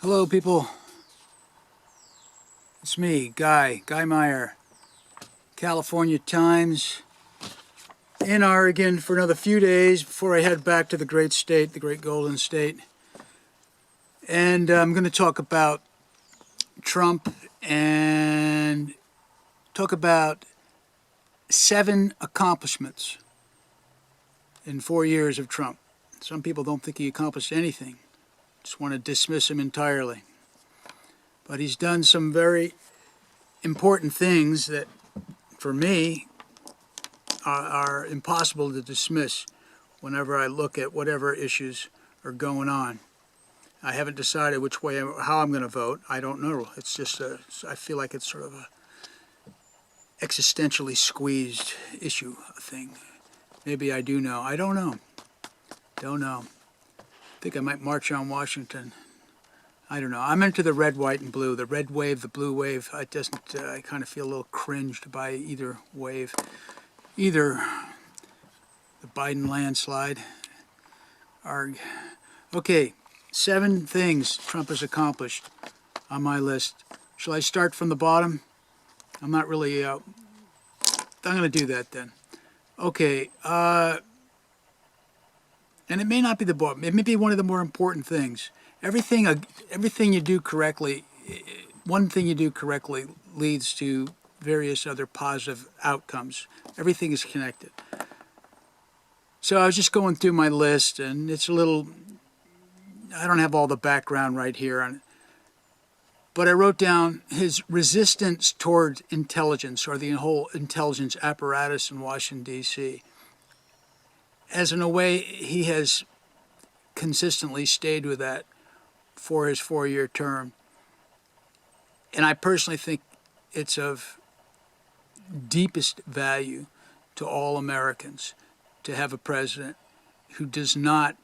Hello, people. It's me, Guy Meyer, California Times, in Oregon for another few days before I head back to the great state, the great Golden State. And I'm going to talk about Trump and talk about 7 accomplishments in 4 years of Trump. Some people don't think he accomplished anything, just want to dismiss him entirely. But he's done some very important things that, for me, are impossible to dismiss whenever I look at whatever issues are going on. I haven't decided which way, how I'm going to vote. I don't know. It's just I feel like it's sort of a existentially squeezed issue thing. Maybe I do know. I don't know. Don't know. I think I might march on Washington. I don't know. I'm into the red, white, and blue. The red wave, the blue wave. I kind of feel a little cringed by either wave. Either the Biden landslide. Okay, 7 things Trump has accomplished on my list. Shall I start from the bottom? I'm not really. I'm going to do that then. Okay. And it may not be the bottom. It may be one of the more important things. Everything you do correctly, one thing you do correctly leads to various other positive outcomes. Everything is connected. So I was just going through my list, and it's a little, I don't have all the background right here on it, but I wrote down his resistance toward intelligence, or the whole intelligence apparatus in Washington, D.C. As in a way, he has consistently stayed with that for his 4-year term. And I personally think it's of deepest value to all Americans to have a president who does not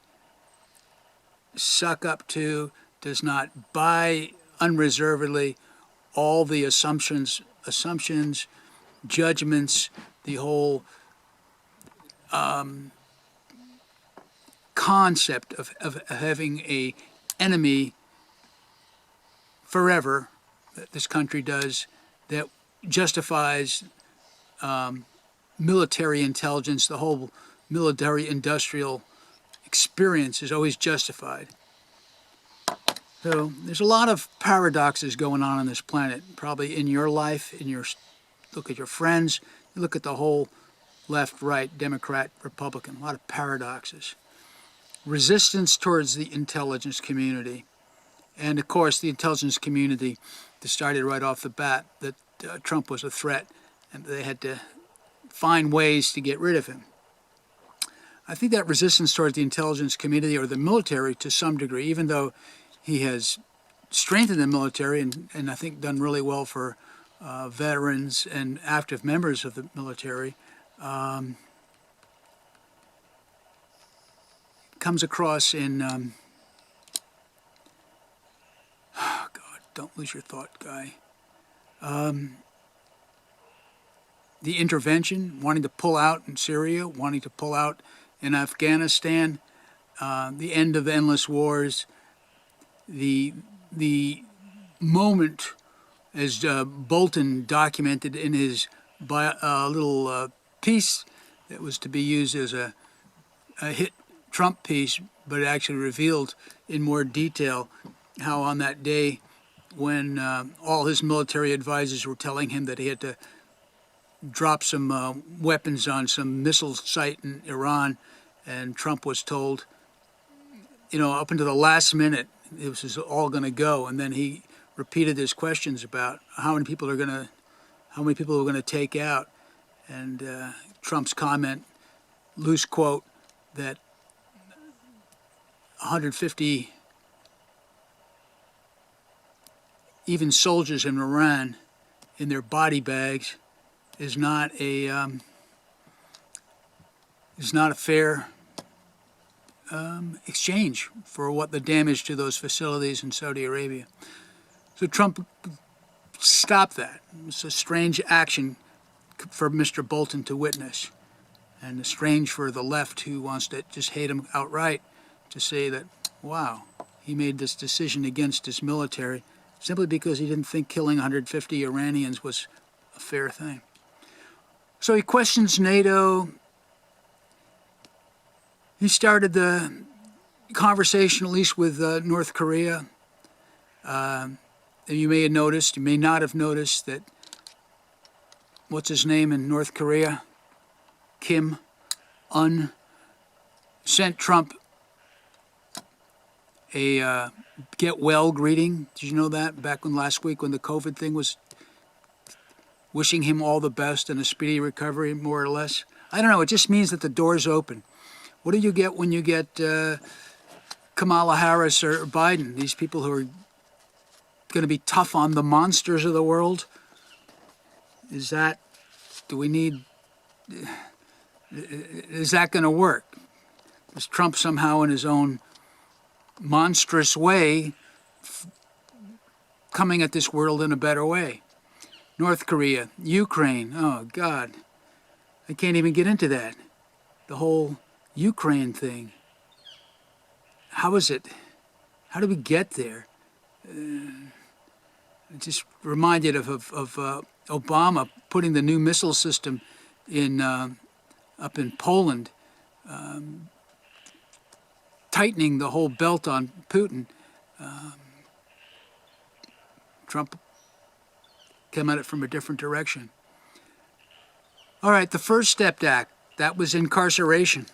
suck up to, does not buy unreservedly all the assumptions, judgments, the whole concept of having a enemy forever, that this country does, that justifies military intelligence. The whole military industrial experience is always justified. So there's a lot of paradoxes going on this planet, probably in your life, look at your friends, you look at the whole left, right, Democrat, Republican, a lot of paradoxes. Resistance towards the intelligence community. And of course, the intelligence community decided right off the bat that Trump was a threat and they had to find ways to get rid of him. I think that resistance towards the intelligence community or the military to some degree, even though he has strengthened the military and I think done really well for veterans and active members of the military, comes across in, oh God, don't lose your thought, Guy. The intervention, wanting to pull out in Syria, wanting to pull out in Afghanistan, the end of the endless wars, the moment, as Bolton documented in his little piece that was to be used as a hit Trump piece, but it actually revealed in more detail how on that day when all his military advisors were telling him that he had to drop some weapons on some missile site in Iran, and Trump was told, up until the last minute, this is all going to go, and then he repeated his questions about how many people were going to take out, and Trump's comment, loose quote, that 150 even soldiers in Iran in their body bags is not a fair exchange for what the damage to those facilities in Saudi Arabia. So Trump stopped that. It's a strange action for Mr. Bolton to witness, and strange for the left who wants to just hate him outright to say that, wow, he made this decision against his military simply because he didn't think killing 150 Iranians was a fair thing. So he questions NATO. He started the conversation, at least with North Korea. You may have noticed, you may not have noticed, that what's his name in North Korea? Kim Un sent Trump a get well greeting. Did you know that? Back when last week when the COVID thing was wishing him all the best and a speedy recovery, more or less. I don't know. It just means that the door's open. What do you get when you get Kamala Harris or Biden? These people who are going to be tough on the monsters of the world? Is that going to work? Is Trump somehow in his own monstrous way coming at this world in a better way? North Korea, Ukraine, oh God, I can't even get into that. The whole Ukraine thing. How is it? How did we get there? It just reminded of Obama putting the new missile system in up in Poland, tightening the whole belt on Putin. Trump came at it from a different direction. All right, the First Step Act, that was incarceration.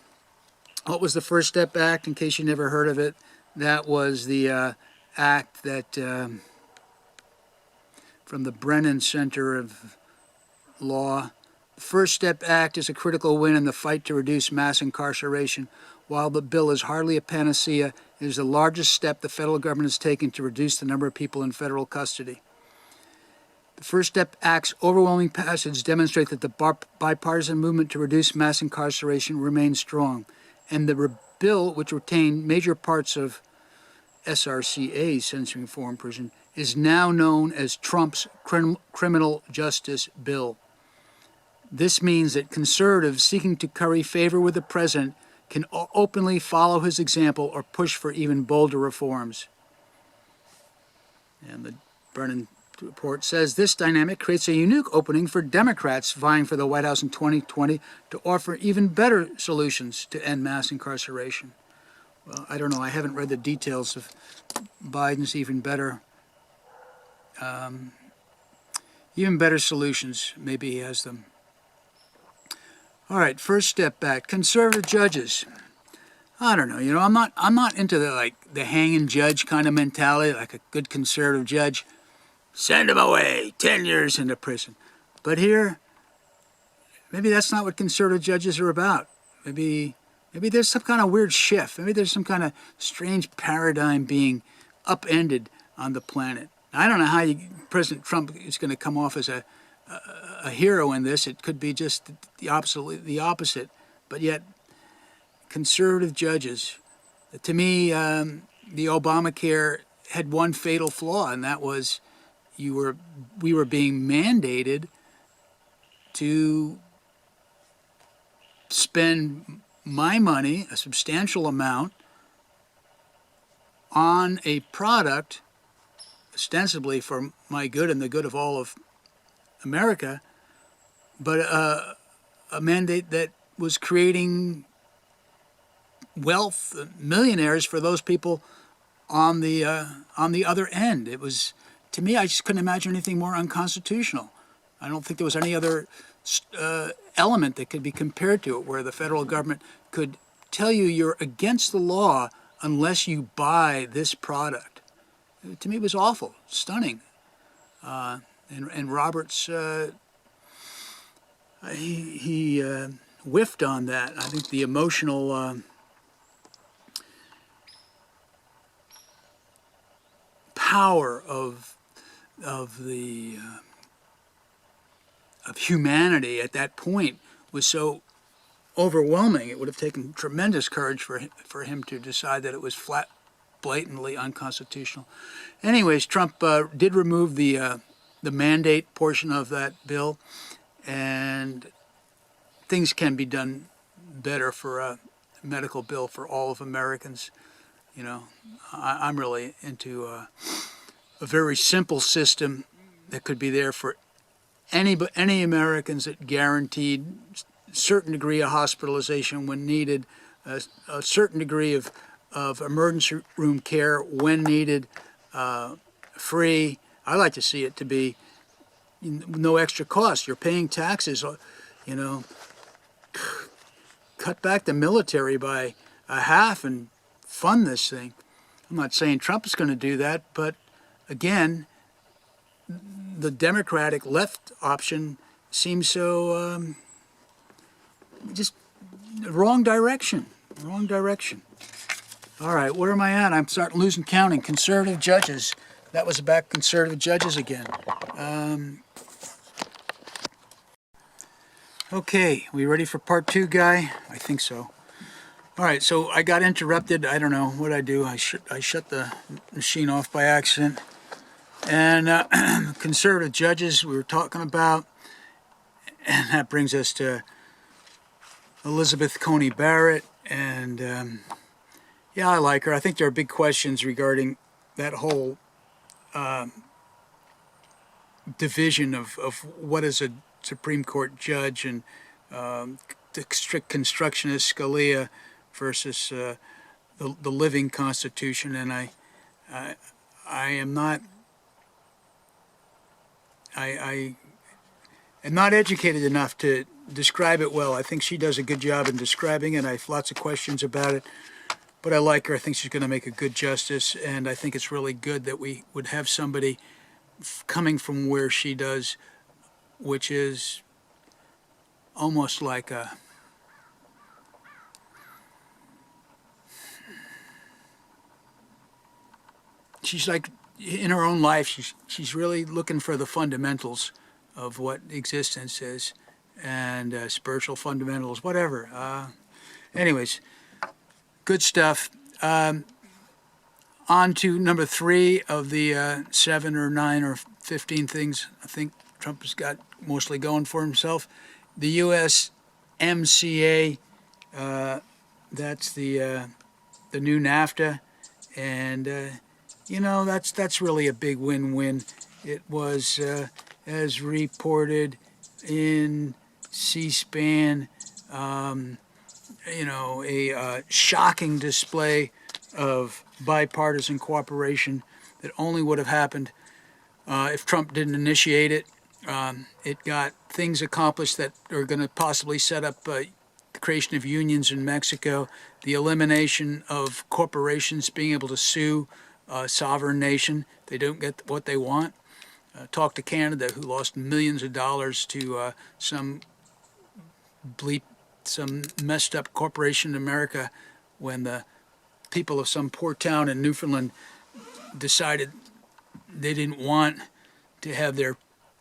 What was the First Step Act, in case you never heard of it? That was the act that, from the Brennan Center of Law, the First Step Act is a critical win in the fight to reduce mass incarceration. While the bill is hardly a panacea, it is the largest step the federal government has taken to reduce the number of people in federal custody. The First Step Act's overwhelming passage demonstrates that the bipartisan movement to reduce mass incarceration remains strong, and the bill, which retained major parts of SRCA's sentencing reform provision, is now known as Trump's criminal justice bill. This means that conservatives seeking to curry favor with the president can openly follow his example or push for even bolder reforms. And the Brennan report says this dynamic creates a unique opening for Democrats vying for the White House in 2020 to offer even better solutions to end mass incarceration. Well, I don't know. I haven't read the details of Biden's even better solutions. Maybe he has them. All right, First Step Back. Conservative judges. I don't know. You know, I'm not into the hanging judge kind of mentality, like a good conservative judge. Send him away, 10 years into prison. But here, maybe that's not what conservative judges are about. Maybe there's some kind of weird shift. Maybe there's some kind of strange paradigm being upended on the planet. I don't know how President Trump is going to come off as a hero in this. It could be just the opposite. But yet, conservative judges, to me, the Obamacare had one fatal flaw, and that was we were being mandated to spend my money, a substantial amount, on a product ostensibly for my good and the good of all of America, but a mandate that was creating wealth, millionaires for those people on the other end. It was, to me, I just couldn't imagine anything more unconstitutional. I don't think there was any other element that could be compared to it, where the federal government could tell you you're against the law unless you buy this product. To me, it was awful, stunning. And Roberts, he whiffed on that. I think the emotional power of humanity at that point was so overwhelming. It would have taken tremendous courage for him to decide that it was blatantly unconstitutional. Anyways, Trump did remove the mandate portion of that bill, and things can be done better for a medical bill for all of Americans. You know, I'm really into a very simple system that could be there for any Americans that guaranteed certain degree of hospitalization when needed, a certain degree of emergency room care when needed, free. I like to see it to be no extra cost. You're paying taxes, you know, cut back the military by a half and fund this thing. I'm not saying Trump is going to do that, but again, the Democratic left option seems so just wrong direction. Wrong direction. All right, where am I at? I'm starting losing counting. Conservative judges. That was about conservative judges again. Okay, we ready for part 2, Guy? I think so. All right, so I got interrupted. I don't know what I do. I shut the machine off by accident. And conservative judges we were talking about, and that brings us to Elizabeth Coney Barrett. And yeah, I like her. I think there are big questions regarding that whole division of what is a Supreme Court judge and the strict constructionist Scalia versus the living Constitution. And I am not. I am not educated enough to describe it well. I think she does a good job in describing it. I have lots of questions about it, but I like her. I think she's going to make a good justice, and I think it's really good that we would have somebody coming from where she does, which is almost like a she's like in her own life she's really looking for the fundamentals of what existence is, and spiritual fundamentals, whatever. Anyways, good stuff. On to number 3 of the 7 or 9 or 15 things I think Trump has got mostly going for himself. The USMCA, that's the new NAFTA, and you know, that's really a big win-win. It was, as reported in C-SPAN, you know, a shocking display of bipartisan cooperation that only would have happened if Trump didn't initiate it. It got things accomplished that are going to possibly set up the creation of unions in Mexico, the elimination of corporations being able to sue a sovereign nation. They don't get what they want. Talk to Canada, who lost millions of dollars to some messed up corporation in America when the people of some poor town in Newfoundland decided they didn't want to have their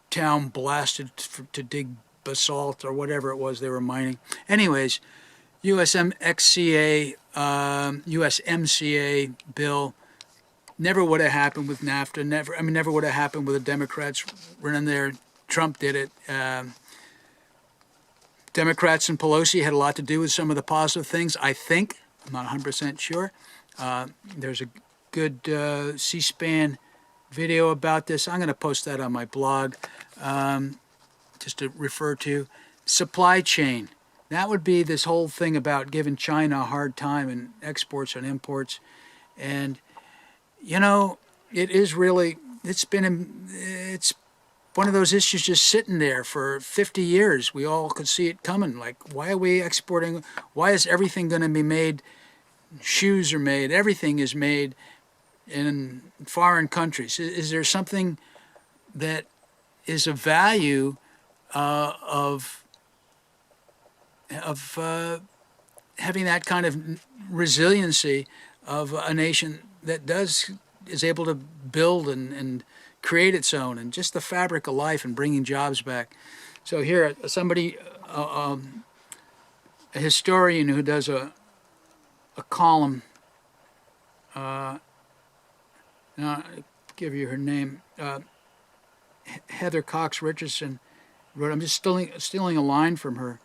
town blasted to dig basalt or whatever it was they were mining. Anyways, USMCA bill never would have happened with NAFTA. Never would have happened with the Democrats running there. Trump did it. Democrats and Pelosi had a lot to do with some of the positive things, I think. I'm not 100% sure. There's a good C-SPAN video about this. I'm going to post that on my blog just to refer to. Supply chain. That would be this whole thing about giving China a hard time in exports and imports. And, you know, it's one of those issues just sitting there for 50 years. We all could see it coming. Like, why are we exporting? Why is everything going to be made? Shoes are made. Everything is made in foreign countries. Is there something that is of value of having that kind of resiliency of a nation that is able to build and create its own, and just the fabric of life and bringing jobs back? So here, somebody, a historian who does a column, now I'll give you her name, Heather Cox Richardson wrote, I'm just stealing a line from her.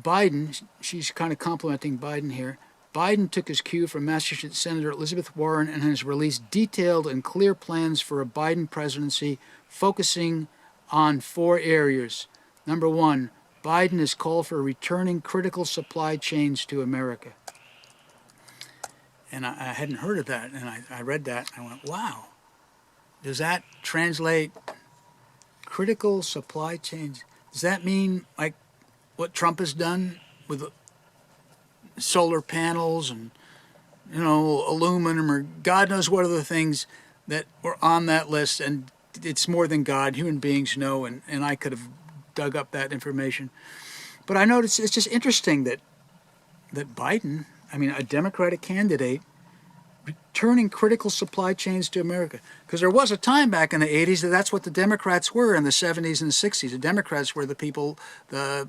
Biden, she's kind of complimenting Biden here. Biden took his cue from Massachusetts Senator Elizabeth Warren and has released detailed and clear plans for a Biden presidency focusing on 4 areas. Number 1, Biden has called for returning critical supply chains to America. And I hadn't heard of that, and I read that, and I went, wow. Does that translate critical supply chains? Does that mean like what Trump has done with solar panels and, aluminum or God knows what other things that were on that list? And it's more than God, human beings know, and I could have dug up that information. But I noticed it's just interesting that Biden, a Democratic candidate, returning critical supply chains to America. Because there was a time back in the 80s that's what the Democrats were in the 70s and 60s. The Democrats were the people, the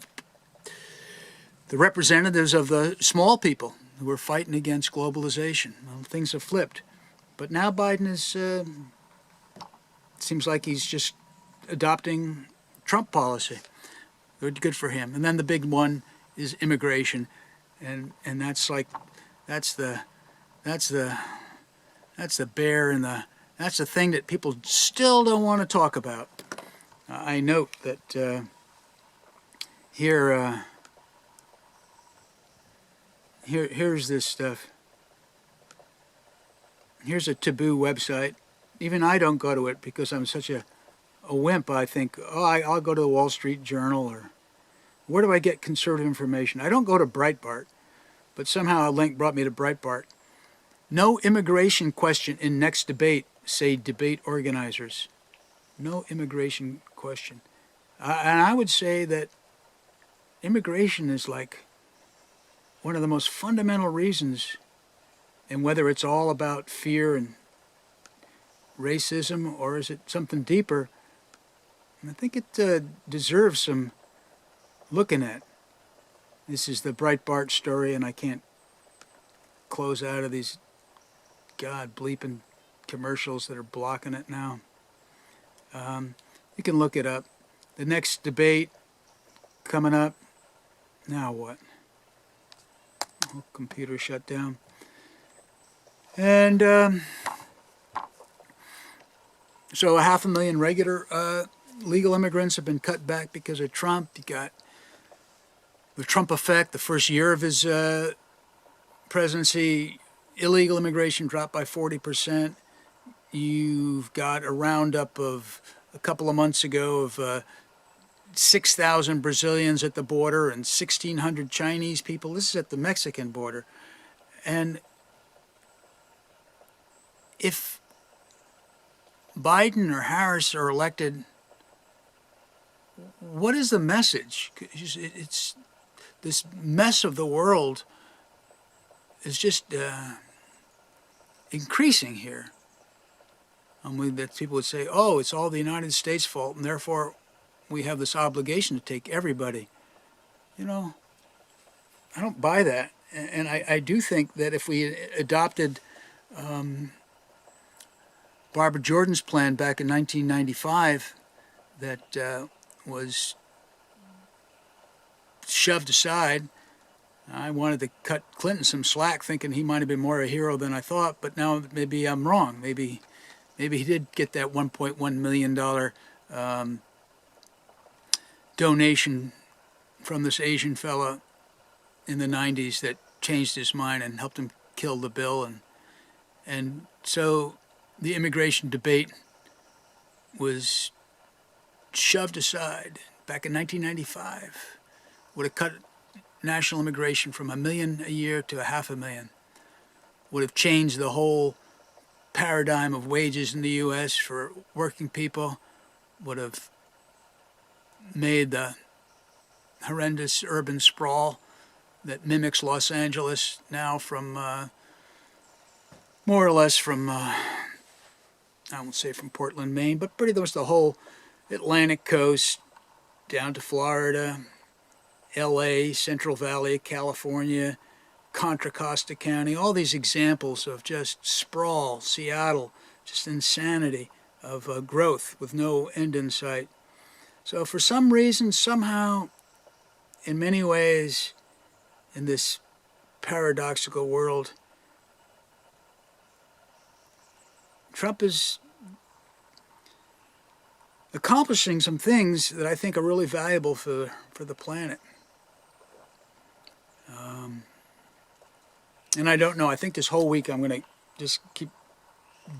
representatives of the small people who were fighting against globalization. Well, things have flipped. But now Biden is, seems like he's just adopting Trump policy. Good for him. And then the big one is immigration. And that's the bear and that's the thing that people still don't want to talk about. I note that here's this stuff. Here's a taboo website. Even I don't go to it because I'm such a wimp. I think, I'll go to the Wall Street Journal, or where do I get conservative information? I don't go to Breitbart, but somehow a link brought me to Breitbart. No immigration question in next debate, say debate organizers. No immigration question. And I would say that immigration is like one of the most fundamental reasons, and whether it's all about fear and racism or is it something deeper, I think it deserves some looking at. This is the Breitbart story, and I can't close out of these God bleeping commercials that are blocking it now. You can look it up. The next debate coming up. Now what? Oh, computer shut down. And so 500,000 regular legal immigrants have been cut back because of Trump. You got the Trump effect. The first year of his presidency, illegal immigration dropped by 40%. You've got a roundup of a couple of months ago of 6,000 Brazilians at the border and 1,600 Chinese people. This is at the Mexican border. And if Biden or Harris are elected, what is the message? It's this mess of the world is just increasing here. That people would say, oh, it's all the United States' fault, and therefore we have this obligation to take everybody. I don't buy that. And I do think that if we adopted Barbara Jordan's plan back in 1995 that was shoved aside, I wanted to cut Clinton some slack, thinking he might have been more a hero than I thought, but now maybe I'm wrong. Maybe he did get that $1.1 million donation from this Asian fella in the 90s that changed his mind and helped him kill the bill. And so the immigration debate was shoved aside back in 1995. Would have cut national immigration from 1 million a year to 500,000. Would have changed the whole paradigm of wages in the U.S. for working people. Would have made the horrendous urban sprawl that mimics Los Angeles now from more or less from, I won't say from Portland, Maine, but pretty much the whole Atlantic coast down to Florida, L.A., Central Valley, California, Contra Costa County, all these examples of just sprawl, Seattle, just insanity of growth with no end in sight. So for some reason, somehow, in many ways, in this paradoxical world, Trump is accomplishing some things that I think are really valuable for the planet. And I don't know, I think this whole week I'm going to just keep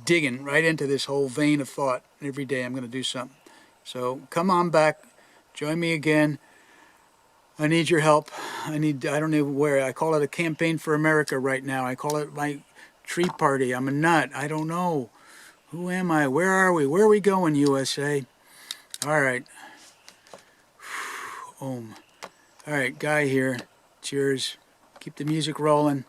digging right into this whole vein of thought. Every day I'm going to do something. So come on back, join me again. I need your help. I don't know where. I call it a campaign for America right now. I call it my tree party. I'm a nut. I don't know. Who am I? Where are we? Where are we going, USA? All right. All right, Guy here. Cheers. Keep the music rolling.